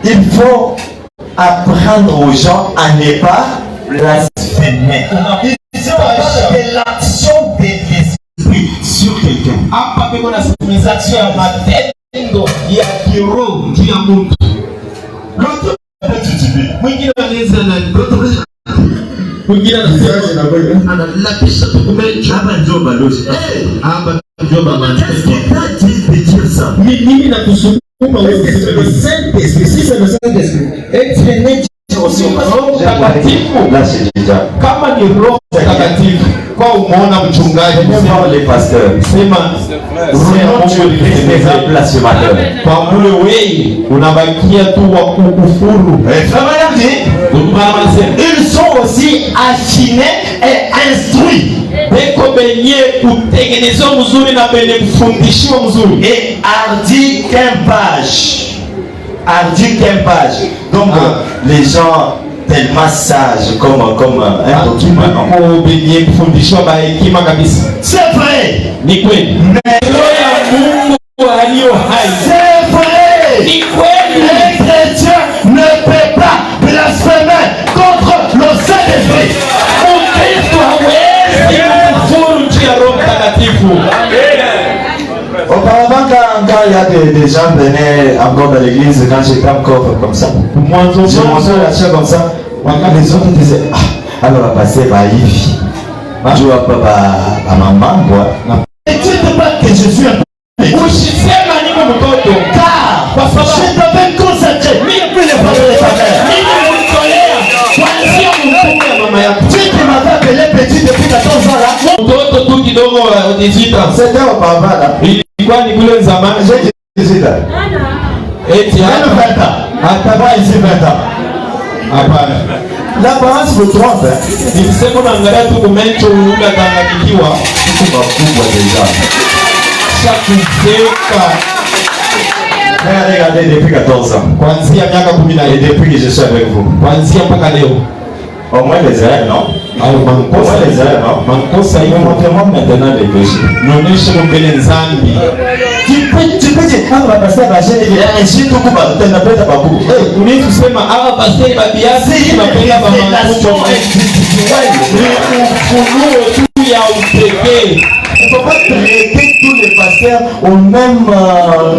Il faut apprendre aux gens à ne pas blasphémer. Ils ont de l'action de l'esprit sur quelqu'un. L'autre peut t'utiliser. Le Saint-Esprit, si c'est le Saint-Esprit, être né aussi là c'est déjà kama ni roho takatifu kwa umeona mchungaji les pasteurs sema kwa mule wewe unabakia tu wa kukufuru. Ils sont aussi affinés et instruits. Beko benye kutengenezwa mzuri na benye kufundishiwa mzuri. Et hardi qu'un page. Donc les gens tellement sages comme un document. C'est vrai. Mais c'est vrai. Les chrétiens ne peuvent pas blasphémer contre le Saint-Esprit. Auparavant, quand il y a des gens venaient encore dans l'église, quand j'étais encore comme ça, j'ai montré la chair comme ça, les autres disaient, alors on va passer par Yves, je vois pas maman, quoi. Et tu ne sais pas que je suis un peu. Car je t'avais consacré, mais plus les parents de ta mère. Tu m'avais appelé petit depuis 14 ans là. 18 ans. C'était auparavant là. Kwani kule zamani j'ai 18 ans. Et tu as 20 ans. Ataba ici 20 ans. Hapana. L'apparence me trompe. Nilisema unaangalia tu kumento ule atangakiwa. Kitu makubwa deja. Shakuzeka. Regardez depuis 14 ans. Kuanzia miaka 10 et depuis que je suis avec vous. Kuanzia mpaka leo. Au moins les erreurs, non? Au moins les erreurs, non? Mankosa hiyo montre-moi maintenant les péchés. N'oneshe mbele nzambi. Tu peux dire quand va passer à chaîne et j'ai tout coupa, tu n'appelles pas beaucoup. Eh, unaweza kusema hawa pastor babiasi tunapenda mama mmoja. Ufunuo ya upekee. On ne peut pas traiter tous les pasteurs au même rang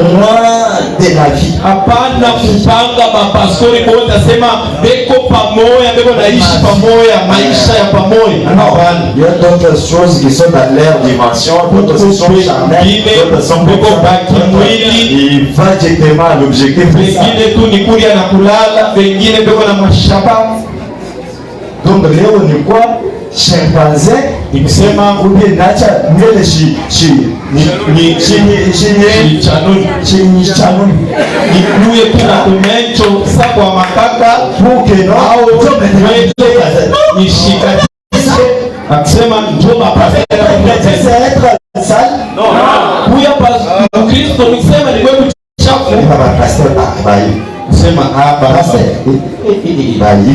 de la vie. Hapana kupanga mapastori wote asema beko pamoja, beko naishi pamoja, maisha ya pamoja. Hapana. Il y a d'autres choses qui sont dans leur dimension, d'autres sont charnelles, d'autres sont beko baki mwili. Il va directement à l'objectif. Wengine tu ni kulia na kulala, wengine beko na mashaka. Donc leo ni quoi? Chimpanzé ikisema ubie nacha mbele chanuni nikuye kila kumencho sakwa makaka buke no au nishikatishe akisema njoma pasera être sale non kuya pas Kristo nisema ni wewe chafu baba pastor abai sema pastor ibai.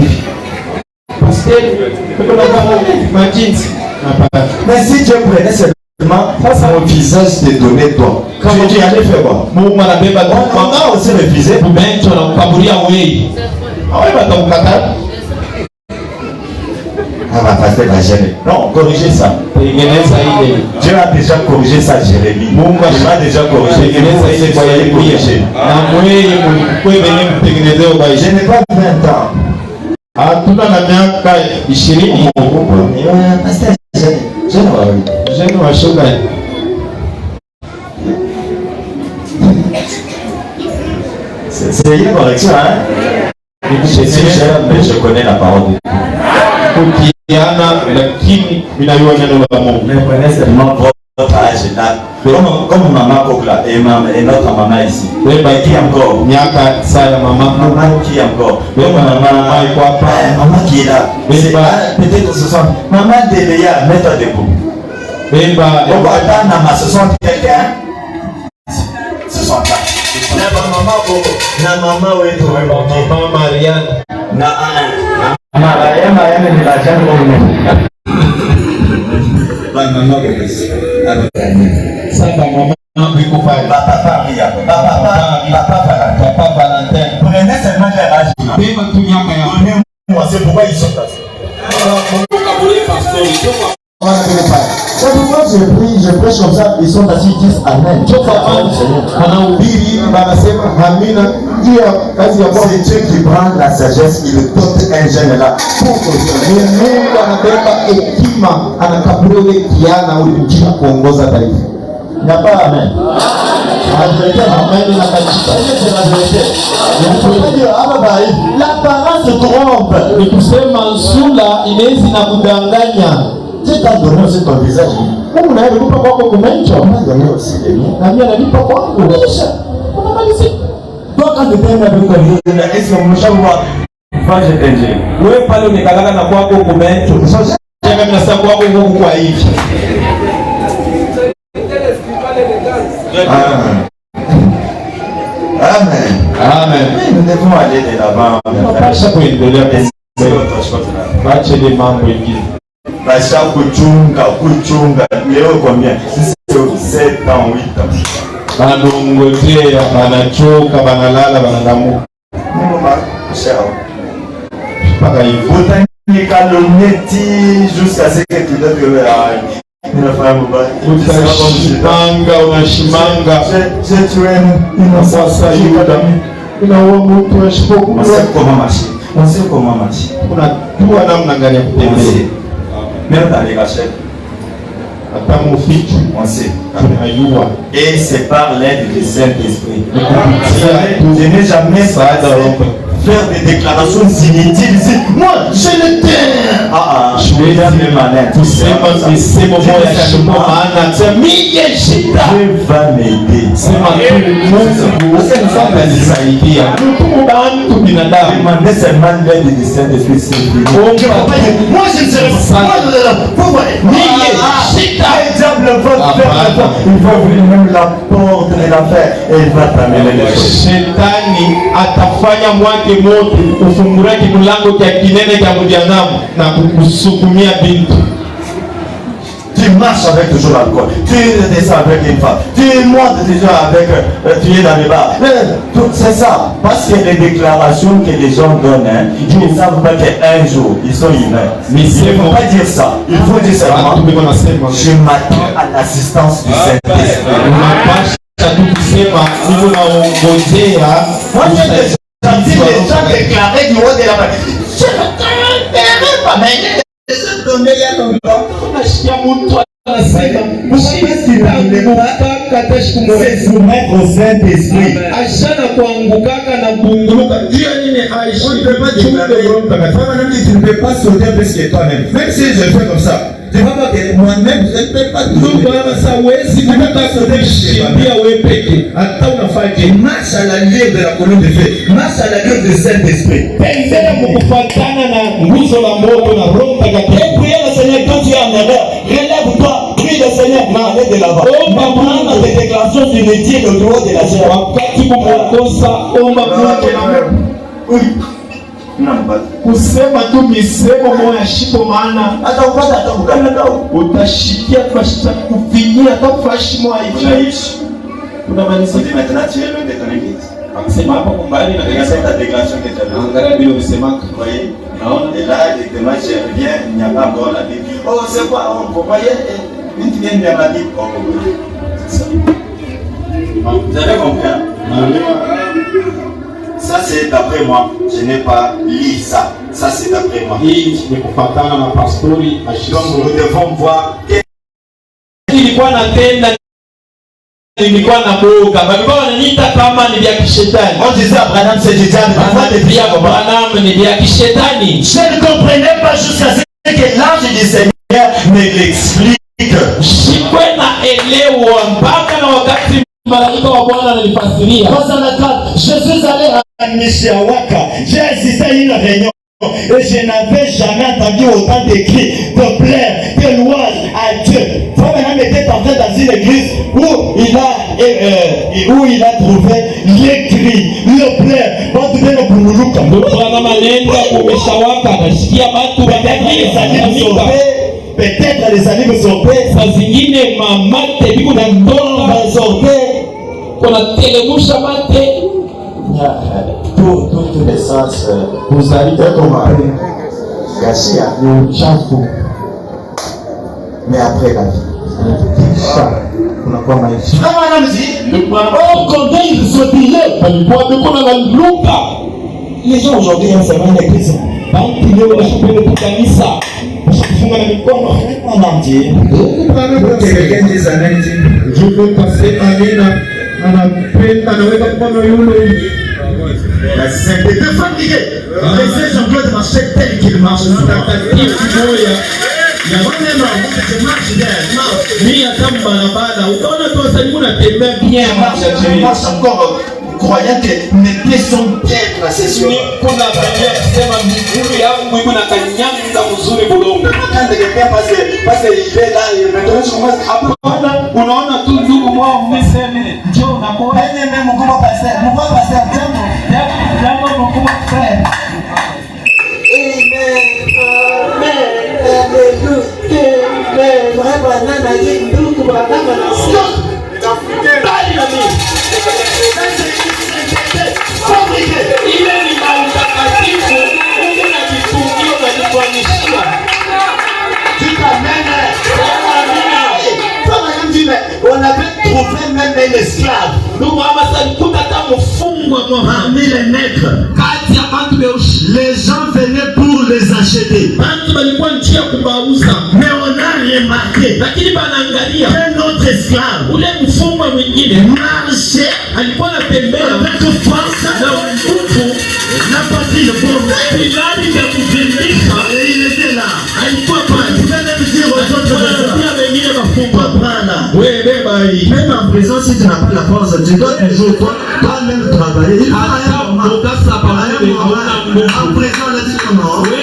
Mais si Dieu prenait seulement mon visage te donnait toi, tu allais faire quoi? On a aussi refusé. Pasteur va gérer. Non, corrigez ça. Dieu a déjà corrigé ça, Jérémie. Il a déjà corrigé. Je n'ai pas 20 ans. Hatuna na miaka 20. Pastor jeune wa shoga. C'est une correction, hein? Je suis jeune, mais je connais la parole de Dieu. Kukiana lakini minayua neno la Mungu. Mais prenez seulement votre âge là. Comme maman Kokla et notre maman ici. Qui encore? Nyaka saya maman qui encore? Maman qui est là. Peut-être ce sont maman de Léa, mets-toi debout. Ce sont quelqu'un. Ce sont là. La maman où est maman Marianne. Marianne est la jeune. Maman Samba maman Papa Valentin. Prenez seulement beba tu nyaka ya moi c'est pourquoi ils sont là. Moi je prêche comme ça, ils sont assis 10 à 9. C'est Dieu qui prend la sagesse, il donne un jeune là pour il n'y a pas amen. L'apparence trompe. Ni kusema sura inaweza na kudanganya. Dieu t'a donné aussi ton visage. Mungu naye alikupa kwako kumencho. On a donné aussi les miens. Na mimi ananipa kwangu. Kisha unamalizia. Toi quand tu t'aimes avec ton Dieu, est-ce que mon chat va je t'aider. Wewe pale umekalaka na kwako kumencho. Sasa mimi nasema kwako huko kwa hivi. Amen. Amen. Amen. Nous devons aller de l'avant. Tunapaswa kuendelea bache de mambo mengine. Basha kuchunga. Leo combien? 7 ans, 8 ans. Banongojea, banachoka, banalala, banalamuka. Mungu cher. Mpaka hivyo. Utani calomnie jusqu'à ce que tu dois unashimanga unaua mtu ashipokuwa. On sait comment marcher. Unajua namna gani ya kutembea. Même dans les gâchettes. Hata mufichu. On sait. Unajua. Et c'est par l'aide du Saint-Esprit. Je n'ai jamais faire des déclarations inutiles ici. Moi, je le tiens. Je vais dire mes manettes. C'est mon moyen de Dieu va m'aider. C'est ma demandez seulement l'aide du Saint-Esprit. Moi, je ne serai pas. Il va ouvrir même la porte de l'affaire et il va t'amener les choses. Shetani atafanya mwake moto ufungurake mlango kia kinene kia mjanamu na kukusukumia bintu. Tu marches avec toujours l'alcool, tu descends avec une femme, tu montes toujours avec, tu es dans les bars. C'est ça, parce que les déclarations que les gens donnent, ils ne savent pas qu'un jour, ils sont humains. Mais il ne faut pas dire ça, il faut dire seulement, je m'attends à l'assistance du Saint-Esprit. Moi, j'ai senti les gens déclarer du haut de la main. Je ne t'aimerais pas, mais je te donner il y a longtemps. C'est soumettre au Saint-Esprit. On ne peut pas déclarer. Tu ne peux pas sauter plus que toi-même. Même si je fais comme ça. Tu vois pas que moi-même, je ne peux pas tout. Marche à la lueur de la colonne de feu. Marche à la lueur du Saint-Esprit. Et priez le Seigneur quand tu es en erreur. Relève-toi, prie le Seigneur, mais allez de l'avant. Prends des déclarations inutiles au droit de la chair. Kusema tu misemo moya shipo maana hata upata hata ukanda utashikia kufinyia hata fashi moya hivi. Tunamaliza maintenant tu es loin de ton église. Sema hapo kumbali na cette déclaration que tu as donnée. Angalia vile umesemaka. Oui. Non, et là directement je reviens, il n'y a pas encore la Bible. Oh, c'est quoi? Vous voyez, une qui vient de la Bible. Oh, oui. C'est ça. Vous avez compris? Ça c'est d'après moi, je n'ai pas lu ça. Ça c'est d'après moi. Donc nous devons voir nilikuwa natenda nilikuwa na boga walikuwa wananiita kama ni vya kishetani. On disait Abraham c'est du diable. Abraham ni vya kishetani. Je ne comprenais pas jusqu'à ce que l'ange du Seigneur me l'explique. Shikwe na elewa mpaka na wakati malaika wa Bwana ananifasiria. Je suis allé à Mishawaka. J'ai assisté à une réunion. Et je n'avais jamais entendu autant de cris, de pleurs, de louanges à Dieu. Frère était entré dans une église où il a trouvé les cris, le pleurs. Peut-être les animaux sortaient. Saa zingine mamate biko na ndonga sortaient. Kuna telemusha mate Tous les sens. Vous allez comprendre. Gâchis. le chafu. Mais après la vie. Kisha unakuwa maisha. Les gens aujourd'hui ont seulement une église. Quelqu'un dit amen. Je peux passer Amina. Anaweka mkono yule. La sainteté fatiguée. Les Jean-Claude marchait tel qu'il marche. Marche encore, croyant que mes pieds sont bien placés sur quand quelqu'un passe il est là et maintenant je commence à unaona tu ndugu wao mmeseme njoo unapoa mimi mkubwa pastor jambo mkubwa frère. On avait trouvé même un esclave. Parmi les nègres, les gens venaient pour les acheter. Mais on a remarqué qu'un autre esclave marchait avec force n'a pas dit le bon. Il était là. Vous allez me dire aux autres même en prison, si tu n'as pas la force, tu dois toujours toi-même travailler. En prison, on a dit comment? Il a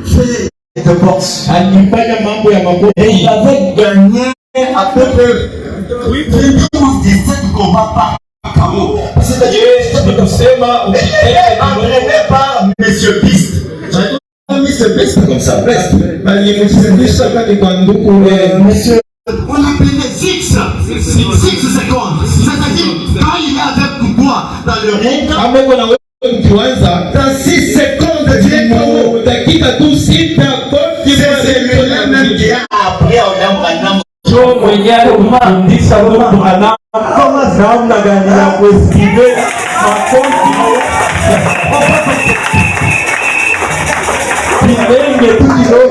fait de boxe. Et il avait gagné à peu près 17 combats par KO. C'est-à-dire, entraîné par Monsieur Piste. Monsieur Piste comme ça, Piste. Monsieur, on l'appelait 6 secondes. C'est-à-dire, quand il est avec toi dans le ring, dans 6 secondes, c'est le même qui a appris à Joe mwenyewe kumfundisha ndugu ana kama namna gani ya kuesikive makofi kilenge tu kidogo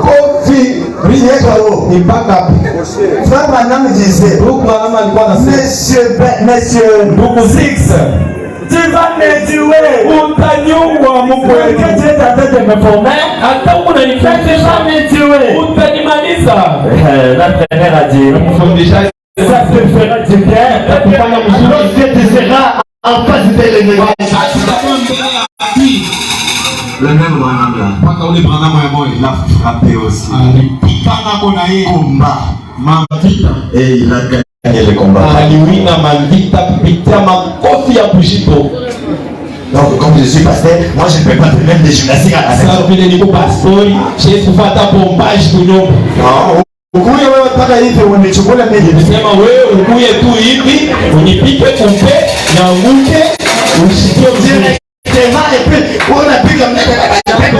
kofi ni mpaka Frère Manam disait, ndugu Manam alikuwa anasema Monsieur ndugu 6 tu vas me tuer. Utanyua mkweli. Que Dieu t'a fait de me former. Hata unanifanya tu vas me tuer. Utanimaliza. L'entraîneur a dit, ça te fera du bien. Lorsque tu seras en face de l'ennemi. Le même Branham là. Paka ule Branham ya moyo. Il a frappé aussi. Alipigana kona yeye combat. Mavita. Et il a gagné le combat. Aliwina mavita kupitia makofi ya Bushito. Donc comme je suis pasteur, moi je ne peux pas faire même des gymnastiques à la maison. Vile niko pastori, je kufata pompage kunyumba. Non. Ukuye wewe paka hivi unichukue mimi. Nisema wewe ukuye tu hivi, unipike kumpe na nguke, ushikie mzee. Tena epi unapiga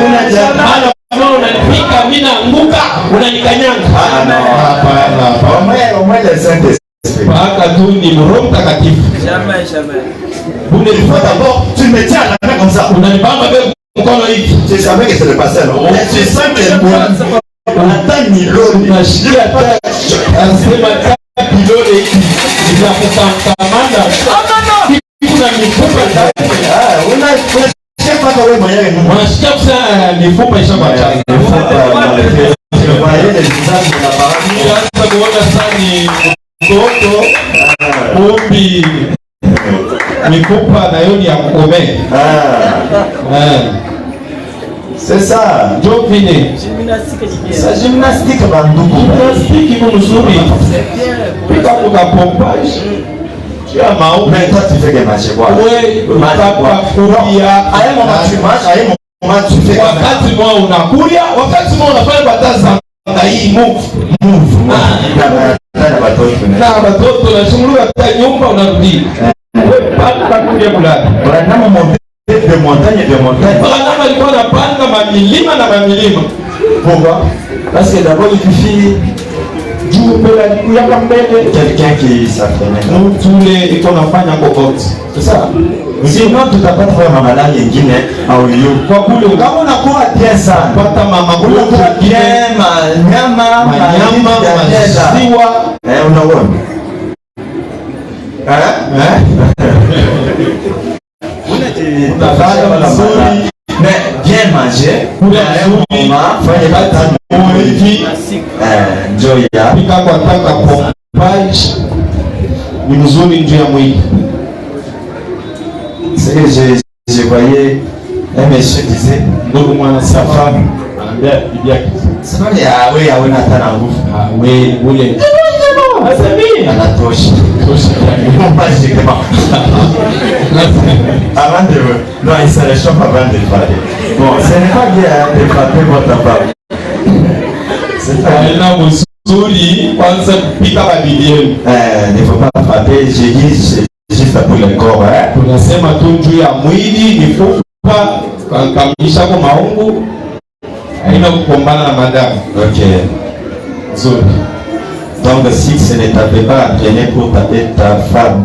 unajamana unanipika mimi naanguka unanikanyanga. Hapana. Omwe le Saint-Esprit. Paka tu ni Roho Mtakatifu. Jamais. Vous ne faut d'abord tu me tiens la main comme ça. Unanibamba bega mkono hivi. Tu savais que c'est le pasteur, non? Tu sens que on attend Milone. Unashikia hata anasema Milone hiki ni kukamanda. Kuna mifupa ndani. Unasikia paka wewe mwenyewe. Unasikia kusema mifupa ishabacha. Sasa kuona sana ni mtoto umbi mifupa na yoni ya kukomea. C'est ça. Ndio vile. Sa gymnastique banduku. Gymnastique iko mzuri. Pika kuna pompage. Mais toi tu fais des matchs quoi? Oui, à un moment tu marches, à un moment wakati mwa unakulia, wakati mwa unafanya bataza hii move. Na watoto na shungulu katika nyumba unarudi. Wewe kulia kulala. De montagne. Branham alikuwa anapanda mamilima na mamilima. Pourquoi? Parce que d'abord il suffit juu mbele alikuwa mbele quelqu'un qui s'entraîne. Mtu ule iko nafanya kokote. C'est ça. Sinon tutapata kwa malali nyingine au hiyo. Kwa kule kama unakuwa bien sana, pata mama kule bien nyama, maziwa. Unaona? Mais bien manger, pika kwa taka pompage ni mzuri nje ya mwili. Je voyais un monsieur disait, ndugu mwana sa femme anambia bibi yake, sema wewe hauna hata nguvu. Wewe ule asemi anatosha. Avant de... Non, il se réchauffe avant de parler. Bon, ce n'est pas bien de frapper votre femme. C'est pas mzuri kwanza kupika bibi yenu. Ne faut pas frapper, j'ai dit juste pour le corps. Tunasema tu juu ya mwili ni fupa kukamilisha kwa maungu. Haina kukombana na madamu. Ok. Nzuri. Donc si ce ne t'avait pas entraîné pour taper ta femme,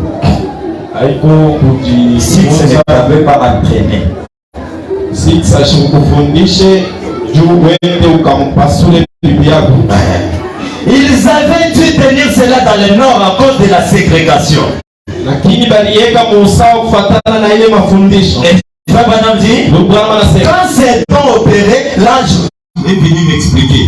si ce ne t'avait pas entraîné, si ça kufundishe juu wende ukampasule bibi yako. Ils avaient dû tenir cela dans le nord à cause de la ségrégation. Lakini baliweka musawa kufuatana na ile mafundisho. Quand c'est temps opéré, l'ange est venu m'expliquer.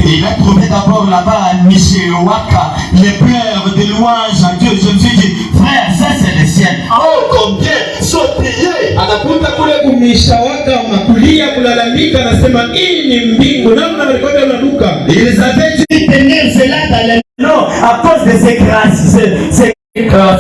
Il a trouvé d'abord là-bas à Mishewaka les pleurs de louange à Dieu. Je me suis dit, frère, ça c'est le ciel. Oh, combien sont payés. Anakuta kule kumishawaka makulia kulalamika, nasema hii ni mbingu namna walikuwa wanaduka. Ils avaient dû tenir cela dans le non à cause de ces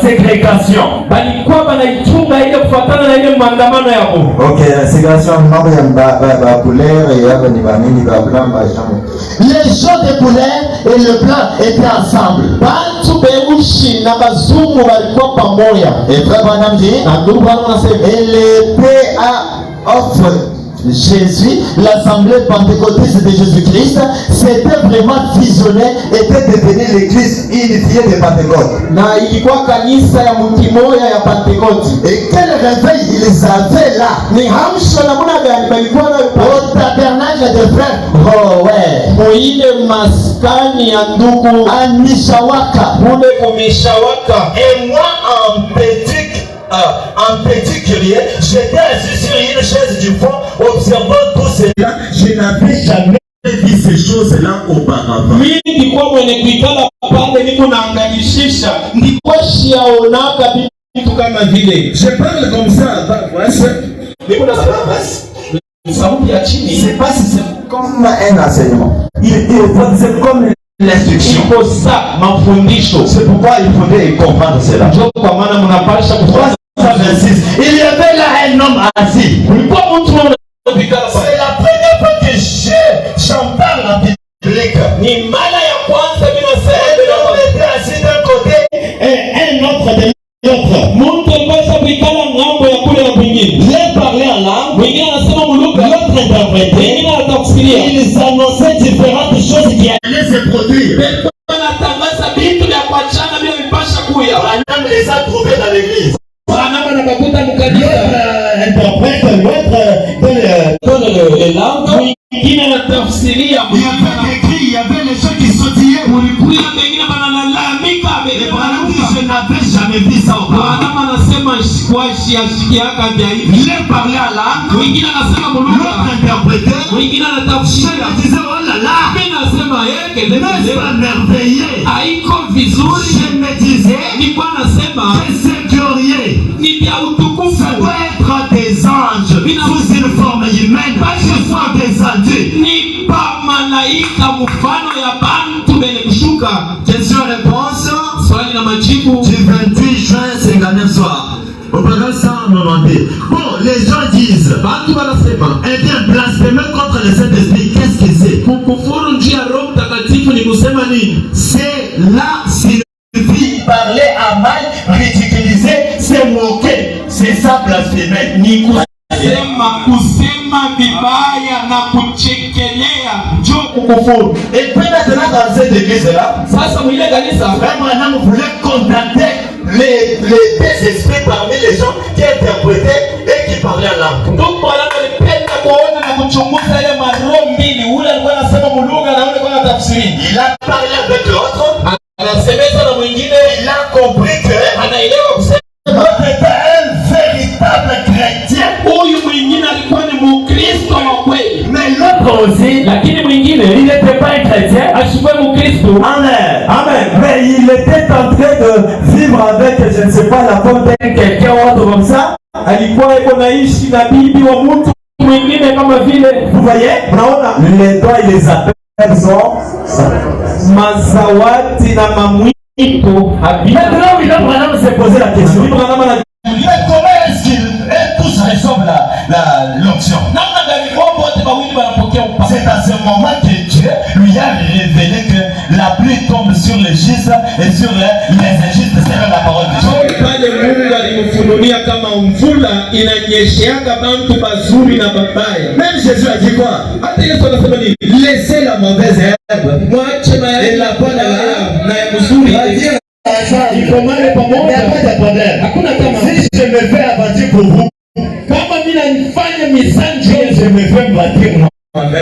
ségrégation. Balikuwa banaichunga ile kufuatana na ile maandamano yao. OK, ségrégation mambo ya ba couleur et ya ni ba nini ba blanc ba jaune. Les gens de couleur et le blanc étaient ensemble. Bantu beushi na bazungu balikuwa pamoja. Et frère Branham dit, na ndugu Branham anasema l'épée offre Jésus, l'assemblée pentecôtiste de Jésus-Christ, c'était vraiment fusionné, était devenu l'église unifiée de Pentecôte. Na ilikuwa kanisa ya mtimoya ya Pentecote. Et quel réveil ils avaient là. Ni hamsho na muna gani balikuwa na au tabernacle de frères. Oh ouais. Moile maskani ya ndugu Mishawaka. Mule kumishawaka. Et moi en petit curieux, j'étais assis sur une chaise du fond, observant tout cela. Je n'avais jamais vu ces choses-là auparavant. Mimi nilikuwa mwenye kuikala pale niko naangalishisha, nilikuwa siaonaka vitu kama vile. Je parle comme ça, niko na sauti ya chini. C'est pas si c'est comme un enseignement. C'est comme l'instruction. Iko sa mafundisho. C'est pourquoi il faudrait comprendre cela. Ndio kwa maana mnapasha kufuata. Il y avait là un homme assis. C'est la première fois que j'en parle en public. Ni mara ya kwanza mimi nasema un homme était assis d'un côté et un autre de l'autre. Mtu mpasha kuikala ngambo ya kule na kwingine. L'un parlait en langue, mwingine anasema muluka, l'autre interprétait. Mwingine anatafsiria. Ils annonçaient différentes choses qui allaient se produire. Wanatangaza vitu vya kuachana bila vipasha kuya. Branham les a trouvés dans l'église. Branham anakuta mkanisa. Interprète, l'autre donne le langue. Mwingine anatafsiria. Il y avait les gens qui sautillaient. Mulikuya wengine wanalalamika. Je n'avais jamais vu ça auparavant. Branham anasema shikiaka vya hivi. L'un parlait en langue. Mwingine anasema muluka. L'autre interprétait. Mwingine anatafsiria. Je disais oh là là. Mimi nasema n'est-ce pas merveilleux? Haiko vizuri. Je me disais. Nilikuwa nasema c'est glorieux. Ni vya utukufu. Ça doit être des anges sous une forme humaine. Ce sont des anges. Ni pa malaika mfano ya bantu bene kushuka. Question réponse. Swali na majibu. Du 28 juin 59 soir. Opéra 190. Bon, les gens disent, eh bien, blasphémer contre le Saint-Esprit, qu'est-ce que c'est? C'est là, signifie parler à mal, ridiculiser, c'est moquer. C'est ça, blasphémer. Kusema vibaya na kuchekelea ndio kukufuru. Et puis maintenant dans cette église-là, sasa mwile kanisa vraiment on voulait contacter les deux esprits parmi les gens qui interprétaient et qui parlaient en langue. Donc voilà, walipenda kuona na kuchunguza ile maroho mbili, ule alikuwa anasema mulugha na ule alikuwa anatafsiri. Il a parlé avec l'autre, anasemeza na mwingine, il a compris que anaelewa kusema l'autre était un véritable chrétien. Huyu mwingine alikuwa ni Mkristo wa kweli. Mais l'autre aussi, lakini mwingine il n'était pas un chrétien. asikuwe Mkristo. Amen. Amen. Mais il était en train de vivre avec, je ne sais pas, la femme d'un quelqu'un ou autre comme ça. Alikuwa iko naishi na bibi wa mtu mwingine kama vile. Vous voyez? Les doigts, il les appelle sont mazawati na mamwito. Maintenant, il a se poser la question. Mais comment est-ce qu'ils tous reçoivent l'onction? C'est à ce moment que Dieu lui a révélé que la pluie tombe sur les gistes et sur les gistes, c'est la parole de Dieu. Pale Mungu alimfunulia kama mvula inanyesheanga bantu bazuri na babaya. Même Jésus a dit quoi? Hata Yesu anasema nini? Laissez la mauvaise herbe. Mwache mayai la bonne na ya mzuri. Ikomane pamoja. Hakuna problème. Hakuna kama si je me fais abattre pour vous. Kama mimi nifanye misanjo, je me fais battre moi.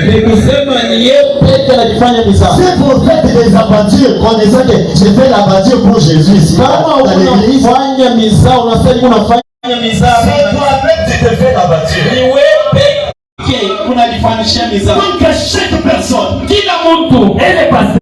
Ni kusema ni yeye peke anajifanya misanjo. Si vous faites des abatures, connaissez que je fais l'abatture pour Jésus. Kama unafanya mizao, unasema unafanya mizao. C'est toi-même tu te fais l'abatture. Ni wewe peke unajifanyishia mizao. Donc chaque personne, kila mtu, elle est pasteur,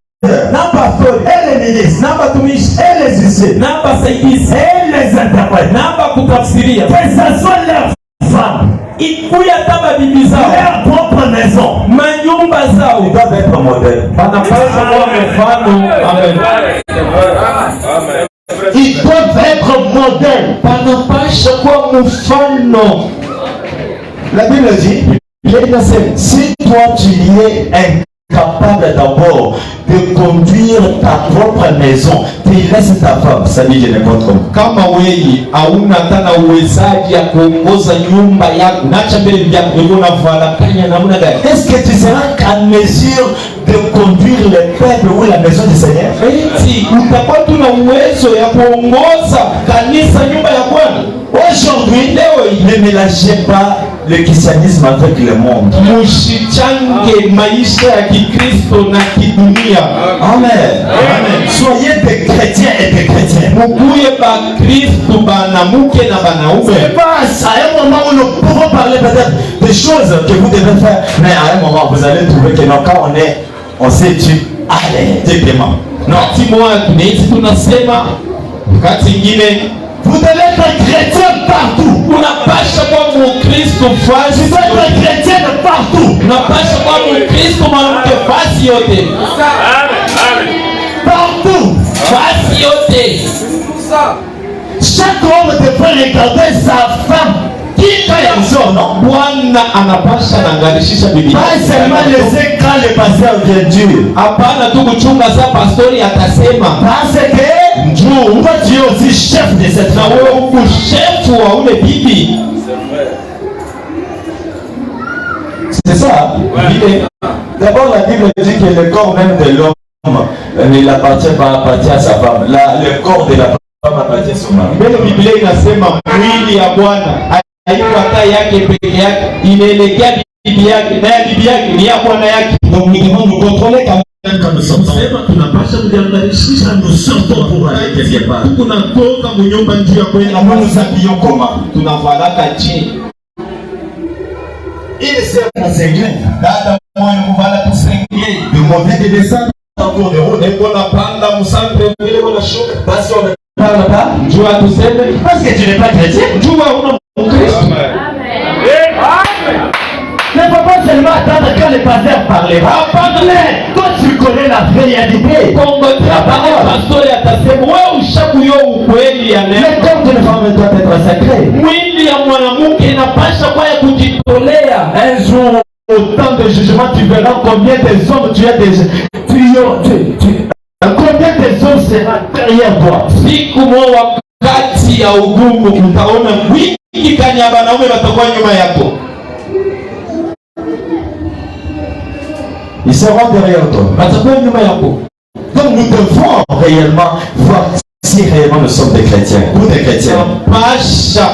na pastor, elle est ministre, na batumishi, elle est justice, na basaidizi, elle les interprète, na bakutafsiria. Que ça soit leur femme, ikuya taba bibi zao, leur propre maison, manyumba zao, ils doivent être modèles. Banapaswa kuwa mfano. Amen. Ils doivent être modèles. Banapaswa kuwa mfano. La Bible dit, si toi tu es incapable d'abord de conduire ta propre maison, tu laisses ta femme, ça dit je n'importe comment. Kama wewe hauna tena uwezaji ya kuongoza nyumba yako, nacha mbele vyako wewe unavalakanya namna gani? Est-ce que tu seras en mesure de conduire le peuple ou la maison du Seigneur? Eti utakuwa tuna uwezo ya kuongoza kanisa, nyumba ya Bwana? Aujourd'hui, ne mélangez pas le christianisme avec le monde. Musichange maisha ya Kikristo na kidunia. Amen. Amen. Soyez des chrétiens et des chrétiens. Mukuye ba Kristo banamuke na banaume. C'est pas à un moment où nous pouvons parler peut-être des choses que vous devez faire, mais à un moment vous allez trouver que non, quand on sait tu allez directement. Non, Timoa tunaishi tunasema wakati ingine vous devez être chrétien partout. Unapasha kuwa Mkristo fasi. Vous devez être chrétien partout. Unapasha kuwa Mkristo mwanamke fasi yote. Partout. Fasi yote. Chaque homme devrait regarder sa femme. Qui quand non? Bwana anapasha naangalishisha bibi. Pas seulement laisser quand le pasteur vient dire. Hapana tu kuchunga sa pastori atasema. Parce que Dieu, toi tu es aussi chef de cette femme. Na wewe uko chef wa ule bibi. C'est ça. D'abord la Bible dit que le corps même de l'homme il appartient à sa femme. Le corps de la femme appartient à son mari. Mais la Biblia inasema mwili ya Bwana haiko hata yake peke yake, inaelekea bibi yake, na bibi yake ni ya Bwana yake. Donc nous devons nous contrôler quand nous sommes tunapasha kujiangalia nous sortons pour aller quelque part. Tunatoka mnyumba njia ya kwenda, nous habillons comment? Tunavalaka chini. Il sert à s'ingler. Dada mwana kuvala kusengeli. De monter de descendre autour de route. Eko na panda musantre vile wana shuka. Parce qu'on ne parle pas. Njua tuseme. Parce que tu n'es pas chrétien. Njua una Mkristo. Amen. Ne peux pas seulement attendre quand le pasteur parlera, mais toi tu connais la réalité. La parole. Le corps d'une femme doit être sacré. Un jour, au temps de jugement, tu verras combien des hommes tu as déjà. Combien des hommes sera derrière toi. Kati ya ugumu utaona wingi kanya wanaume watakuwa nyuma yako. Ils seront derrière toi. Watakuwa nyuma yako. Donc nous devons réellement voir si réellement nous sommes des chrétiens ou des chrétiens. Pasha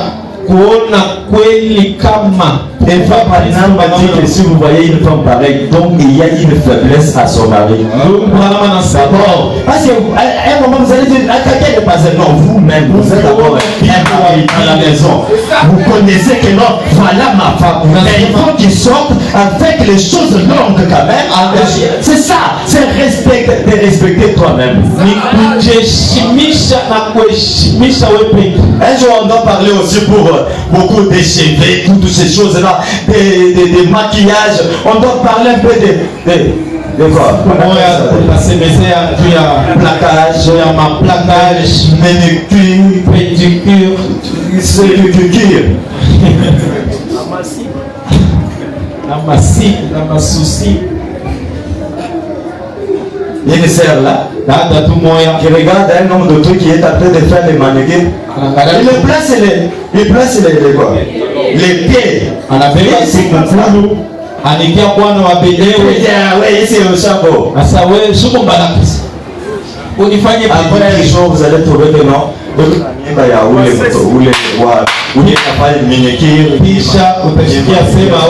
kuona kweli kama Et par exemple, dit que si vous voyez une femme pareille, donc il y a une faiblesse à son mari. D'abord, parce qu'à un moment vous allez dire, quelqu'un n'est pas un non, vous-même, vous êtes d'abord un mari à la maison. Vous connaissez que non, voilà ma femme. Mais il faut qu'il sorte avec les choses longues quand même. C'est ça, c'est respecter toi-même. Un jour on doit parler aussi pour beaucoup de cheveux, toutes ces choses-là. Des maquillages, on doit parler un peu de quoi? Plaquage, manucure, pédicure, séducure. La souci. Il y a une sœur là qui regarde un homme de trucs qui est en train de faire des manucures. Il place les quoi? Les pieds. Anikia bwana wa Bedewe. Ouais, ici au chapeau. Asa wewe shuko mbalaki. Unifanye après un jour vous allez trouver que non. Kisha utashikia sema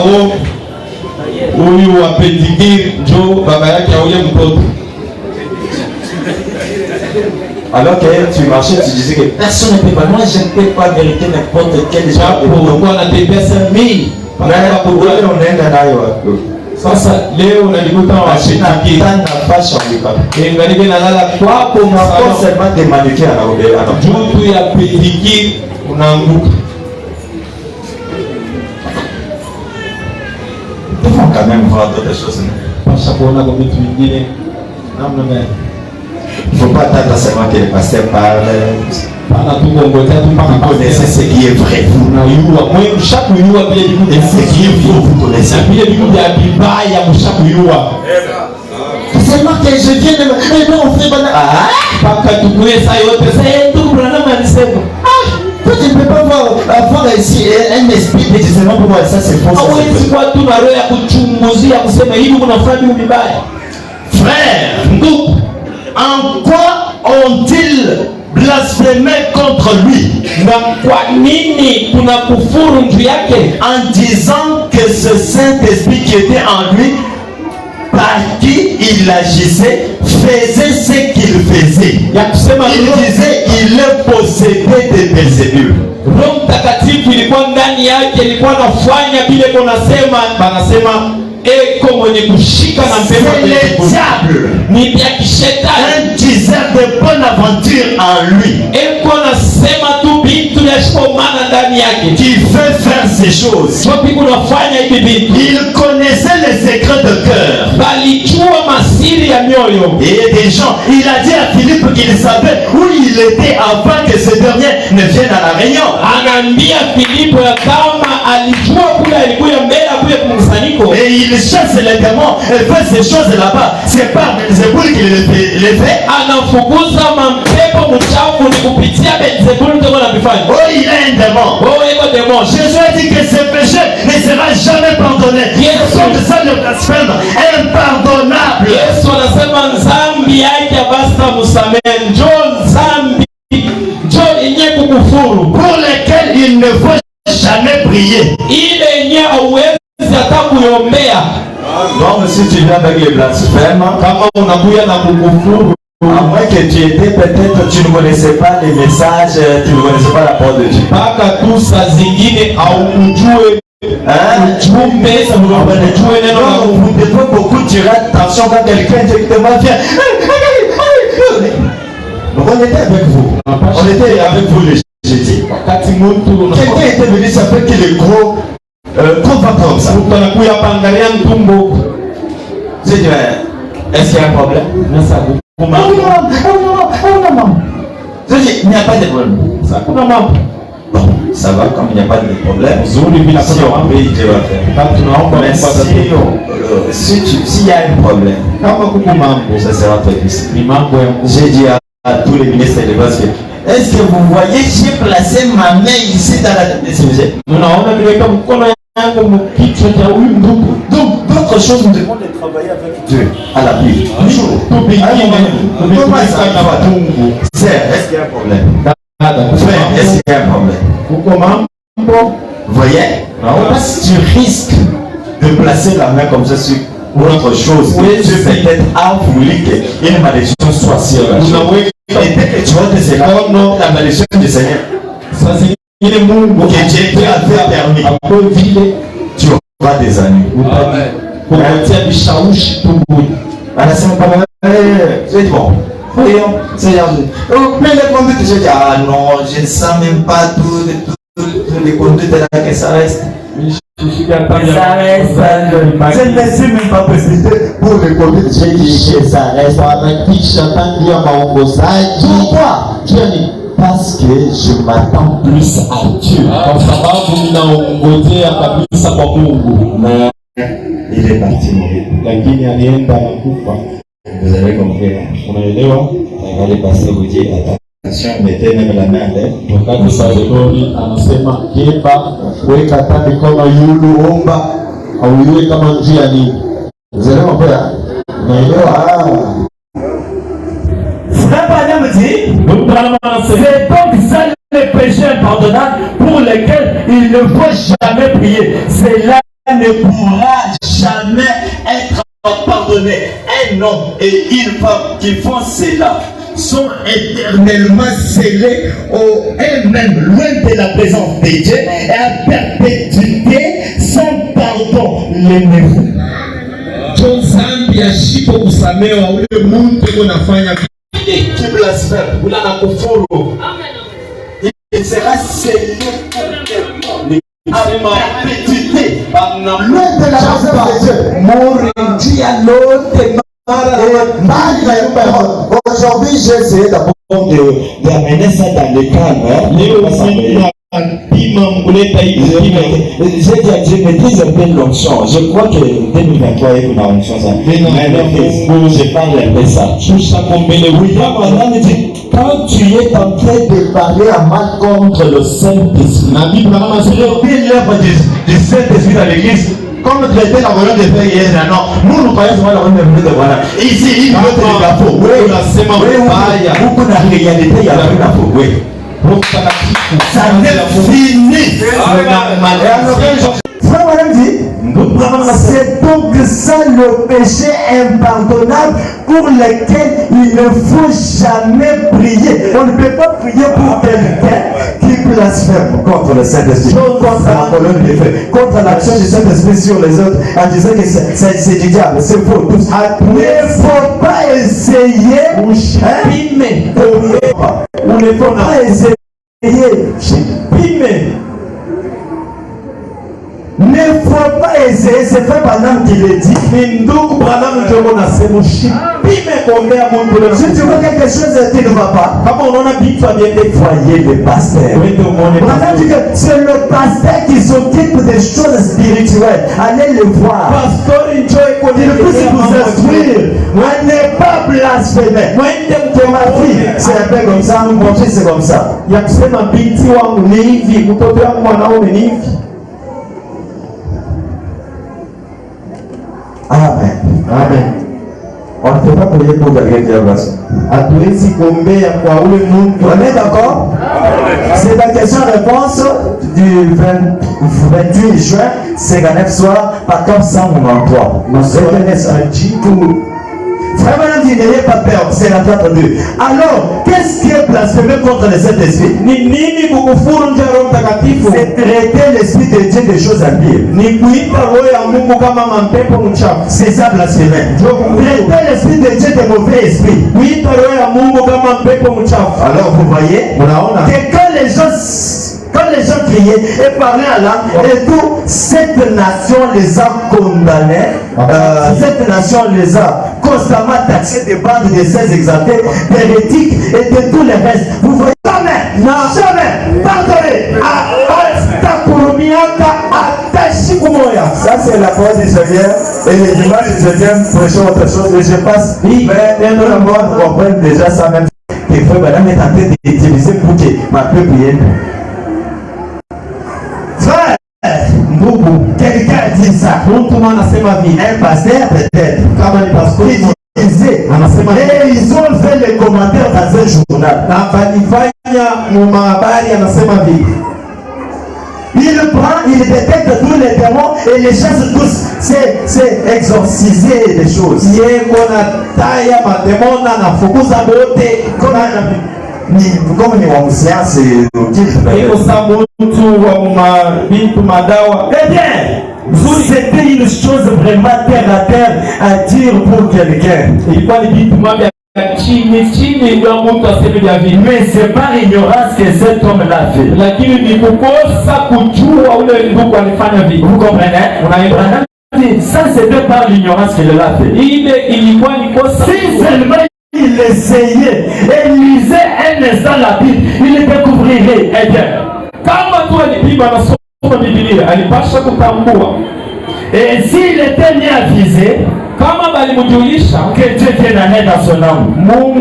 huyu wa Pendigir njo baba yake ya ule mtoto. Alors que tu marchais, tu disais que personne ne peut pas. Moi, je ne peux pas mériter n'importe quel genre de pourquoi na tepesa mimi? Sasa leo unajikuta ngalibe nalala kwako juu ya pedikiri unaanguka. Il faut quand même voir d'autres choses. Pasha kuona kwa vitu vingine namna gani. Il ne faut pas attendre seulement que le pasteur parle. Vous connaissez ce qui est vrai. Et ce qui est faux, vous connaissez. Seulement que je viens de me... non, on fait toi tu ne peux pas avoir ici un esprit de discernement pour moi. Ça c'est faux. Frère, en quoi ont-ils blasphémé contre lui en disant que ce Saint-Esprit qui était en lui, par qui il agissait, faisait ce qu'il faisait. Il disait il est possédé de Belzébul. Roho Mtakatifu ilikuwa ndani yake, ilikuwa nafanya vile banasema eko mwenye kushika na pepo. C'est le diable. Ni vya kishetani. Un diseur de bonne aventure en lui. Eko nasema tu vitu vya shikomana ndani yake. Qui veut faire ces choses. Kunafanya hivi vitu. Il connaissait les secrets de cœur. Balijua masiri ya mioyo. Et des gens, il a dit à Philippe qu'il savait où il était avant que ce dernier ne vienne à la réunion. Anaambia Philippe kama alijua kule alikuwa mbele kule kumsaniko. Et il chasse les démons et fait ces choses là-bas. C'est pas Belzébul qui les fait. Anafukuza mapepo mchafu ni kupitia Belzébul ndio anafanya. Oh, il est un démon. Oh, il est un démon. Jésus a dit que ce péché ne sera jamais pardonné. Comme ça le blasphème impardonnable. Yesu anasema dhambi yake basta musamehe. Njoo dhambi. Njoo yenye kukufuru. Pour lesquels il ne faut jamais prier. Ile yenye hauwezi hata kuombea. Donc si tu viens avec les blasphèmes, kama unakuja na kukufuru, à moins que tu étais peut-être, tu ne connaissais pas les messages, tu ne connaissais pas la parole de Dieu. Baka tu saa zingine au ujue vous devez beaucoup tirer attention quand quelqu'un directement vient. Donc on était avec vous. On était avec vous le jeudi. Quelqu'un était venu, ça fait qu'il est gros. Trop pas comme ça. Mtu anakuya hapa angalia mtumbo. J'ai dit, est-ce qu'il y a un problème? Nasa kuma. Non. J'ai dit, il n'y a pas de problème. Ça kuna mambo. Bon, ça va, comme il n'y a pas de problème. Nzuri bila Si on prie, Dieu va faire. Kama tunaomba Mais s'il y a un problème, kama kuko mambo. ça sera très difficile. Ni mambo ya nguvu. J'ai dit à tous les ministres de base, est-ce que vous voyez, j'ai placé ma main ici dans la tête de ce monsieur? Unaona nimeweka mkono yangu mkichwa cha huyu ndugu. Donc, d'autres choses, nous devons les travailler avec Dieu à l'appui. Comment ça va? Sœur, est-ce qu'il y a un problème? Frère, est-ce qu'il y a un problème? Vous voyez? Parce que tu risques de placer la main comme ça sur autre chose. Dieu peut-être a voulu qu'une malédiction soit sur la chose. Et dès que tu vas te séparer, la malédiction du Seigneur, que Dieu avait permis, tu auras des années. Anasema kwamba c'est bon. Voyons, Seigneur. Mais les conduites, je dis, ah non, je ne sens même pas toutes les conduites là que ça reste. Ça reste. Je ne suis même pas précisé pour les conduites. J'ai dit que ça reste. Pourquoi? Parce que je m'attends plus à Dieu. Mais il est parti mourir. Vous avez compris, on allait passer vous dire attention, mettez même la main à l'air. Wakati Samueli anasema kipa weka hata mikono yulu omba au iwe kama njia nini. Vous avez compris? Unaelewa? Frère Branham dit, c'est donc ça les péchés impardonnables pour lesquels il ne faut jamais prier. Cela ne pourra jamais être pardonné. Un homme et une femme qui font cela sont éternellement scellés au eux-mêmes, loin de la présence de Dieu et à perpétuité sans pardon. L'aimez-vous? John Zambi ashipo kusamewa ule mtu unafanya qui blasphème, ou la kufuru. Il sera scellé à perpétuité. Loin de la présence de Dieu. Aujourd'hui, j'ai essayé d'abord d'amener ça dans le calme. J'ai dit à Dieu, maîtrise un peu l'onction. Je crois que 2023 est une onction. Mais je parle un peu ça. Oui, quand tu es en train de parler à mal contre le Saint-Esprit, l'œuvre du Saint-Esprit dans l'église, comme traiter la volonté de faire hier, non, nous croyons souvent la volonté de voilà. Ici, il veut être la faux. Oui, beaucoup de réalité, il y a la faux. Oui. Ça n'est fini. Frère Madame dit, c'est donc ça le péché impardonnable pour lequel il ne faut jamais prier. On ne peut pas prier pour quelqu'un qui blasphème contre le Saint-Esprit, contre la colonne des feux, contre l'action du Saint-Esprit sur les autres, en disant que c'est du diable, c'est faux. Il ne faut pas essayer, on ne faut pas essayer. Ne faut pas essayer, c'est fait Branham qui le dit. Si tu vois quelque chose qui ne va pas, voyez le pasteur. Branham dit que c'est le pasteur qui s'occupe des choses spirituelles. Allez le voir. Il peut vous instruire. On n'est pas blasphémé. Que ma fille, c'est un peu comme ça, mon fils c'est comme ça. Amen. Amen. On ne peut pas prier pour quelqu'un qui a blasphème. On est d'accord? C'est la question-réponse du 28 juin, 59 soir, par 493. Retenez ça. Frère Madame dit, n'ayez pas peur, c'est la 32. Alors, qu'est-ce qui est blasphémé contre le Saint-Esprit? C'est traiter l'Esprit de Dieu des choses impies. C'est ça blasphémé. Traiter l'Esprit de Dieu des mauvais esprits. Alors vous voyez que quand les gens criaient et parlaient en langue, et toute cette nation les a condamnés. Cette nation les a constamment taxés des bandes de ces exaltés, d'hérétiques et de tous les restes. Vous voyez jamais, pardonnez. Ça c'est la parole du Seigneur et les dimanches je viens prêcher autre chose et je passe. Mais nous le monde comprennent déjà ça même. Que frère madame est en train d'utiliser pour que ma peuple prière. Frère, quelqu'un a dit ça. Un pasteur peut-être. Il disait, et ils ont fait les commentaires dans un journal. Il prend, il détecte tous les démons et les chasse tous. C'est exorciser des choses. Comme ni wa science eh bien, c'était une chose vraiment terre à terre à dire pour quelqu'un. Mais c'est par ignorance que cet homme l'a fait. Vous comprenez? Ça c'était par l'ignorance qu'il l'a fait. Si seulement il essayait et lisait un instant la Bible, il découvrirait. Eh bien, et s'il était mis à viser, que Dieu vienne en aide à son âme. En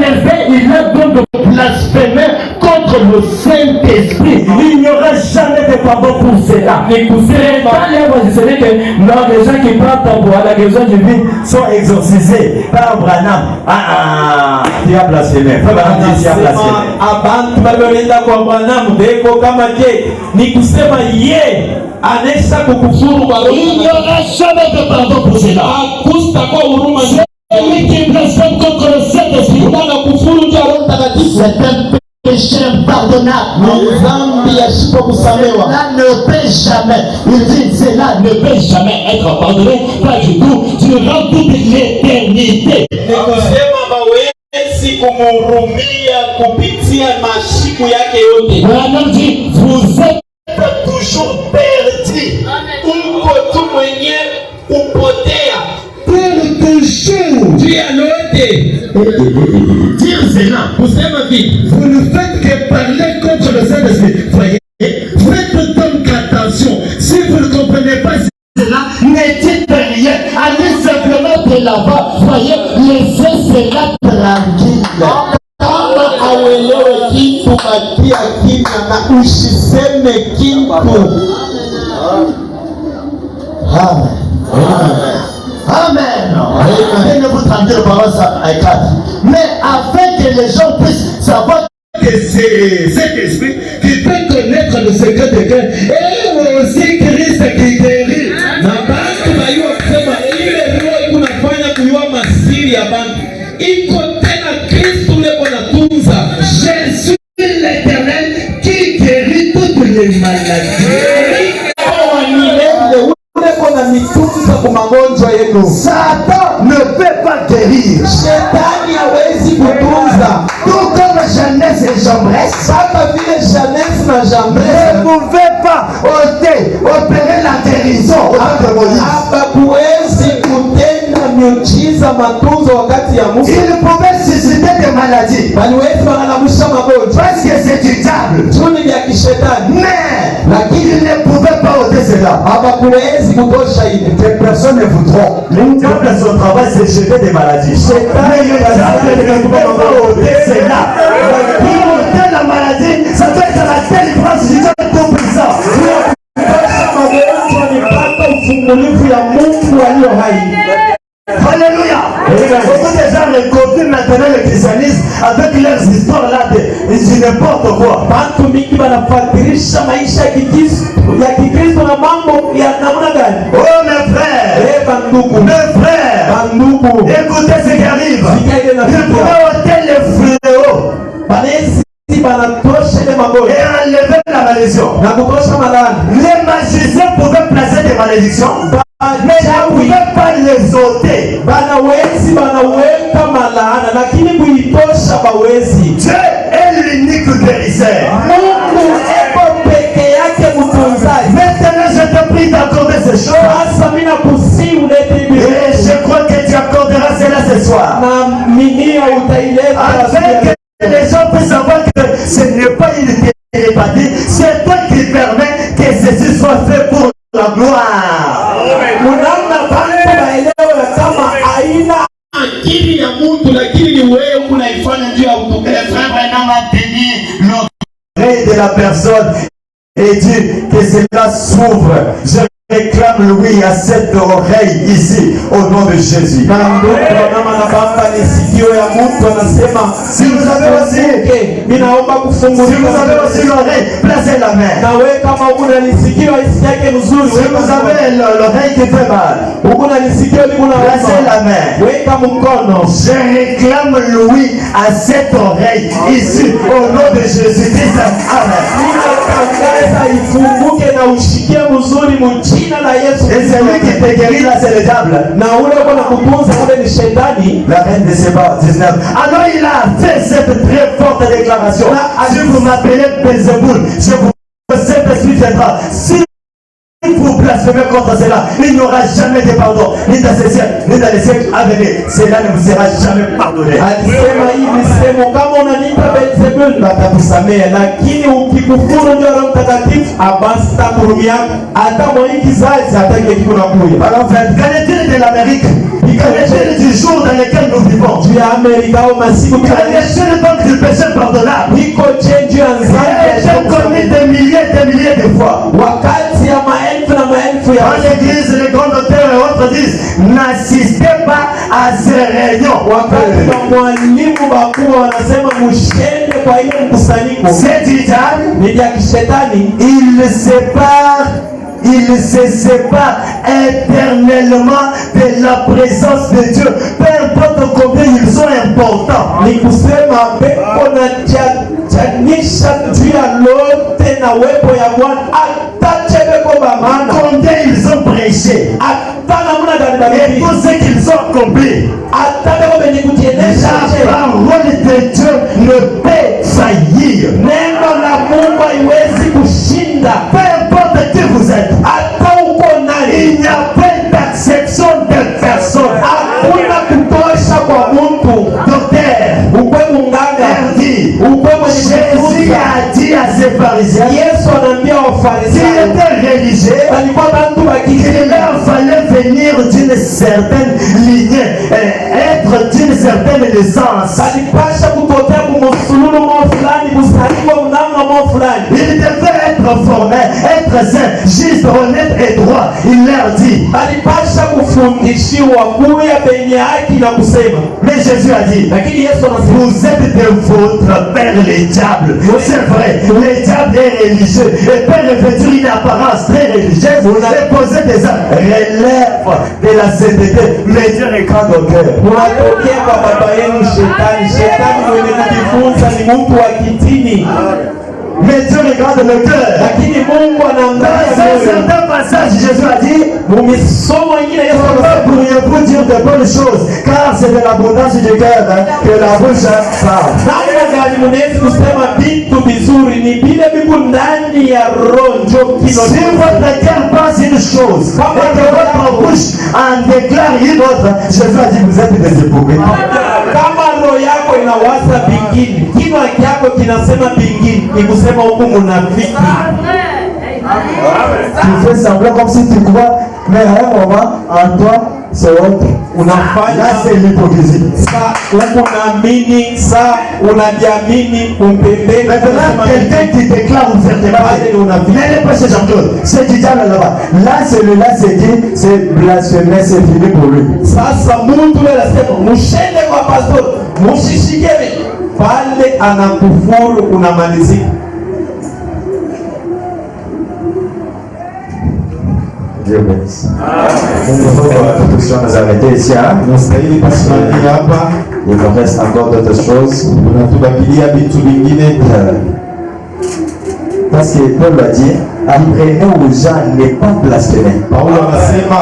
effet, il a donc blasphémé contre le Saint-Esprit. Il n'y aura jamais de pardon pour cela. Les gens qui partent pour la guérison divine sont exorcisés par Branham. Tu as blasphémé. Tu as il n'y aura jamais de pardon pour cela. Celui qui blasphème contre le Saint-Esprit, c'est un péché impardonnable. Cela ne peut jamais, il dit, cela ne peut jamais être pardonné, pas du tout, durant toute l'éternité. Branham dit, vous êtes toujours perdu. Pour toujours. Dire cela. Vous ne faites que parler contre le Saint-Esprit. Voyez, faites donc attention. Si vous ne comprenez pas cela, ne dites rien. Allez simplement de là-bas. Voyez, laissez cela tranquille. Auelewe kitu bakia kimya na usiseme kitu. Amen. Ne vous tremblez pas ça à 4. Mais afin que les gens puissent savoir que c'est cet esprit qui peut connaître le secret de Dieu. Et aussi Christ qui guérit. Na bantu bayua kusema ile roho kunafanya kuyua masiri ya bantu. Iko tena Kristo leko natunza. Jésus l'Éternel qui guérit toutes les maladies. Satan ne peut pas guérir. Tout comme Jeunesse et Jambresse, ne pouvait pas opérer la guérison entre Moïse. Il pouvait susciter des maladies parce que c'est du diable. Mais il ne pouvait pas ôter cela. Que personne ne vous trompe. Le diable, son travail, c'est jeter des maladies. Mais le diable ne pouvait pas ôter cela. Pour ôter la maladie, ça doit être la délivrance du Dieu tout-puissant. Alléluia. Beaucoup de gens recopient maintenant le christianisme avec leurs histoires là de n'importe quoi. Oh mes frères, écoutez ce qui arrive. Il pourrait ôter les fléaux et enlever la malédiction. Les magiciens pouvaient placer des malédictions, mais je ne pouvais pas les ôter. Dieu est l'unique guérisseur. Maintenant, je te prie d'accorder ces choses. Et je crois que tu accorderas cela ce soir. Afin que les gens puissent savoir que ce n'est pas une télépathie, c'est toi qui permets que ceci soit fait pour la gloire. Akili ya mtu lakini ni wewe unaifanya juu ya utukufu. L'oreille de la personne et dit que cela s'ouvre. Je réclame oui à cette oreille ici au nom de Jésus. Si vous avez aussi l'oreille, placez la main. Si vous avez l'oreille qui fait mal, placez la main. Je réclame oui à cette oreille ici au nom de Jésus-Christ. Amen. Et celui qui te guérit là, c'est le diable. La reine de Séba 19. Alors il a fait cette très forte déclaration. Si vous m'appelez Belzéboul, je vous cet esprit viendra. Si vous blasphémez contre cela, il n'y aura jamais de pardon, ni dans ces siècles, ni dans les siècles à venir. Cela ne vous sera jamais pardonné. Alors, qu'en est-il de l'Amérique? Qu'en est-il du jour dans lequel nous vivons? Qu'en est-il donc du péché pardonnable? J'ai commis des milliers de fois. En l'église, les grands auteurs et autres disent n'assistez pas à ces réunions. C'est du diable. Il se sépare éternellement de la présence de Dieu. Peu importe combien ils sont importants. Combien ils ont prêché et tout ce qu'ils ont accompli. La parole de Dieu ne peut faillir. Peu importe qui vous êtes, il n'y a pas d'acception de personne. Jésus a dit à ses pharisiens s'il était religieux, il leur fallait venir d'une certaine lignée, être d'une certaine naissance. Il devait être formé, être saint, juste, honnête et droit. Il leur dit. Mais Jésus a dit, vous êtes de votre père les diables. C'est vrai, les diables est religieux et peut revêtir une apparence très religieuse et poser des actes. Relève de la sainteté, mais Dieu est grand au cœur. Mais Dieu regarde le cœur. Dans un certain passage, Jésus a dit, comment pourriez-vous dire de bonnes choses, car c'est de l'abondance du cœur que la bouche parle. Si votre cœur pense une chose et que votre bouche en déclare une autre, Jésus a dit, vous êtes des hypocrites. Yako inawaza bingine, kinywa chako kinasema bingine, ni kusema huku munafiki. Tu fais semblant comme si tu crois, mais à un moment, en toi, c'est autre. Unafanya là, c'est l'hypocrisie. Sa unaamini, sa unajiamini, umpembeni. Maintenant, quelqu'un qui déclare ouvertement, n'allez pas ce genre de choses. C'est du diable là-bas. Là, celui-là, c'est dit, c'est blasphémé, c'est fini pour lui. Sasa mtu yule anasema, mshende kwa pastor, mshishikeni. Pale anakufuru unamalizika. Dieu bénisse. On va s'arrêter ici. Il me reste encore d'autres choses. Parce que Paul a dit, apprenez aux gens à ne pas blasphémer. Paulo anasema